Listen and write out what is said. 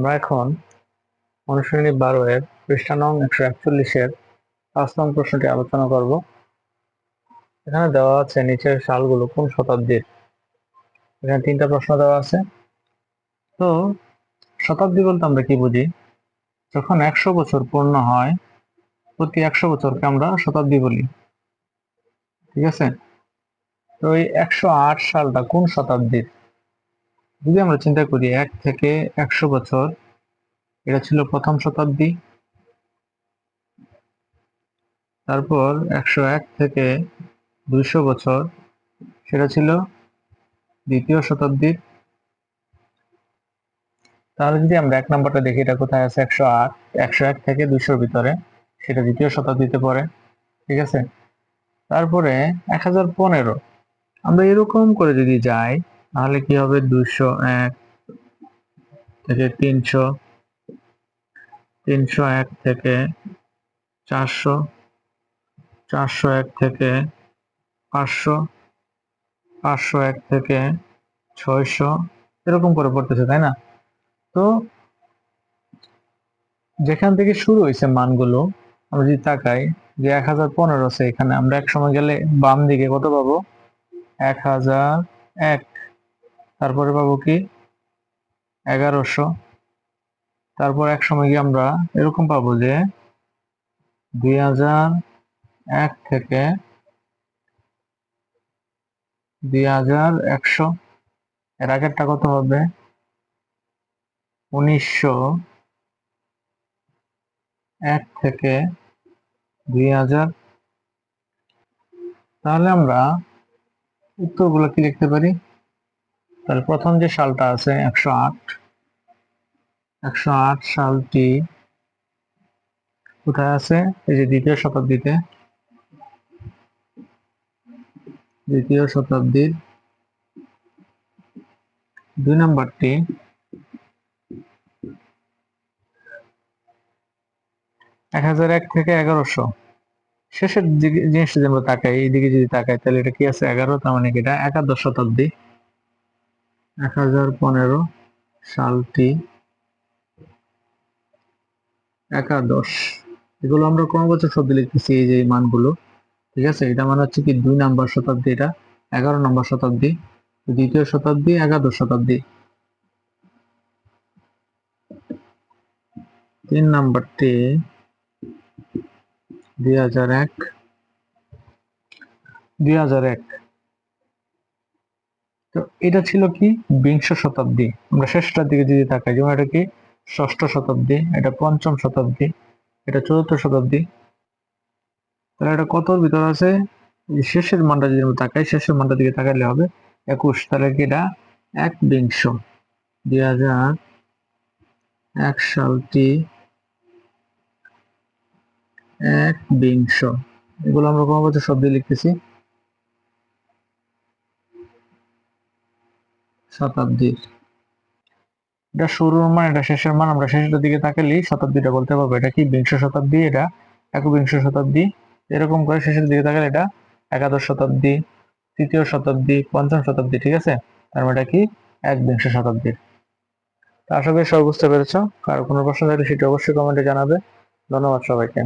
আমরা এখন অনুশীলনী 12 এর পৃষ্ঠা নং 141 এর 5 নং প্রশ্নটি আলোচনা করব। এখানে দেওয়া আছে নিচের সালগুলো কোন শতাব্দীর। এখানে 3টা প্রশ্ন দেওয়া আছে। তো শতাব্দী বলতে আমরা কি বুঝি? যখন 100 বছর পূর্ণ হয়, প্রতি 100 বছরকে আমরা শতাব্দী বলি। ঠিক আছে? তো এই 108 সালটা কোন শতাব্দীর? যদি আমরা চিন্তা করি 1 থেকে 100 বছর, এটা ছিল প্রথম শতাব্দী। তারপর 101 থেকে 200 বছর, সেটা ছিল দ্বিতীয় শতাব্দীর। তাহলে যদি আমরা 1 নাম্বারটা দেখি, এটা কোথায় আছে? 108, 101 থেকে 200 ভিতরে, সেটা দ্বিতীয় শতাব্দীতে পড়ে। ঠিক আছে? তারপরে 1015, আমরা এরকম করে যদি যাই তাহলে কি হবে? 201 থেকে 300, 301 থেকে 400, 401 থেকে 500, 501 থেকে 600, এরকম করে পড়তেছে, তাই না? তো যেখান থেকে শুরু হয়েছে মানগুলো, আমরা যদি তাকাই যে 1015 আছে, এখানে আমরা এক সময় গেলে বাম দিকে কত পাবো? 1001। তারপরে পাবো কি? 1100। তারপর এক সময় গিয়ে আমরা এরকম পাবো যে 2001 থেকে 2100। এর আগেরটা কত হবে? 1901 থেকে 2000। তাহলে আমরা উত্তরগুলো কি লিখতে পারি? তাহলে প্রথম যে সালটা আছে 108, 108 সালটি কোথায় আছে? এই যে দ্বিতীয় শতাব্দীতে। দ্বিতীয় শতাব্দীর 2 নাম্বারটি 1001 থেকে 1100। শেষের দিকে জিনিসটা যদি আমরা তাকাই, এইদিকে যদি তাকাই, তাহলে এটা কি আছে? 11, তার মানে কি এটা একাদশ শতাব্দী। 1015 সালটি একাদশ। এগুলো আমরা ক্রমবাচক শব্দ লিখতেছি, এই যে মানগুলো। ঠিক আছে? এটা মানে হচ্ছে কি 2 নাম্বার শতাব্দী, এটা 11 নম্বর শতাব্দী, দ্বিতীয় শতাব্দী একাদশ শতাব্দী। 3 নাম্বারটি 2001, 2001। তো এটা ছিল কি? বিংশ শতাব্দী। আমরা শেষটার দিকে যদি তাকাই, যেমন এটা কি? ষষ্ঠ শতাব্দী, এটা পঞ্চম শতাব্দী, এটা চতুর্থ শতাব্দী। তাহলে এটা কতর ভিতর আছে? শেষের মানটা যদি আমরা তাকাই, শেষের মানটার দিকে তাকাইলে হবে 21। তাহলে কি এটা এক বিংশ। 2001 সালটি এক বিংশ। এগুলো আমরা ক্রমবাচক শব্দে লিখতেছি। শতাব্দীর এটা শুরুর মান, এটা শেষের মান। আমরা শেষের দিকে তাকালে শতাব্দীটা বলতে পারবো এটা কি বিংশ শতাব্দী, এটা একবিংশ শতাব্দী। এরকম করে শেষের দিকে তাকালে এটা একাদশ শতাব্দী, তৃতীয় শতাব্দী, পঞ্চম শতাব্দী। ঠিক আছে? তার মানে এটা কি? একবিংশ শতাব্দীর। আশা করি সব বুঝতে পেরেছো। কারো কোনো প্রশ্ন থাকলে সেটা অবশ্যই কমেন্টে জানাবে। ধন্যবাদ সবাইকে।